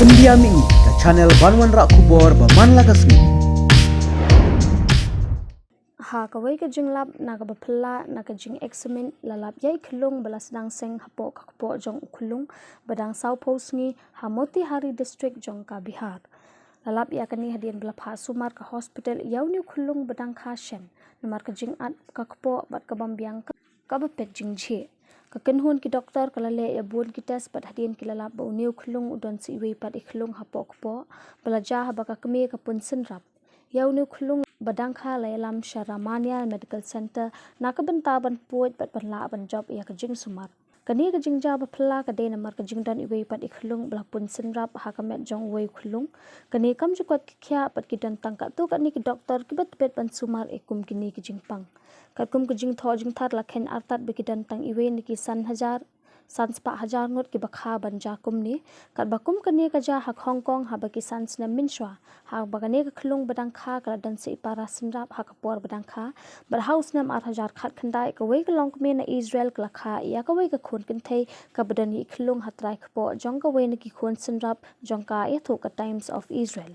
India mi ke channel Banwan Rak Kubor Baman Lagasmi. Ha kawai ka jing lap na ka bapla na ka jing examen lalap yai Khyllung balas dang seng Hapoh kakpo Jong Khyllung badang Hapoh Sngi Hamoti Hari district Jong ka Bihar. Lalap ya kani hadian belap ha sumar ka hospital yau ni Khyllung badang khashen namar ka jing at kakpo bat ka bambiang ka bapet jing je. Kakenhun ki doktor kalale ya buon ki test pat hadian ki lalap ba uniu Khyllung udon si iwe pat Khyllung Hapoh kakpo belaja habaka kemi ka pun senrap. Yau ni Khyllung badangkha layalam Sharamania Medical Center nakabenta ban puat bat banla ban job ya kajing sumar kani kajing job phla ka de namar kajing dan iwe pat Khyllung blapun senrap hakamet jong wei Khyllung kani kam jukot khya pat kidan tangka tu kani ki doktor ki bat bet ban sumar ekum kini kajing pang kakum kajing tho jing thar lakhen artat bikidan tang iwe niki san spa hajar ngot ki bakha banja kum ni kat bakum kani ka ja hak Hong Kong ha baki sans na minshwa ha bagane ka Khyllung badang kha ka dan se para sinrap ha ka por badang kha bar house nam 8000 khat khandai ka wei ka long me na Israel ka kha ya ka wei ka khun kin thei ka badan ni Khyllung hatrai ka po jong ka wei na ki khun sinrap jong ka ya thu ka Times of Israel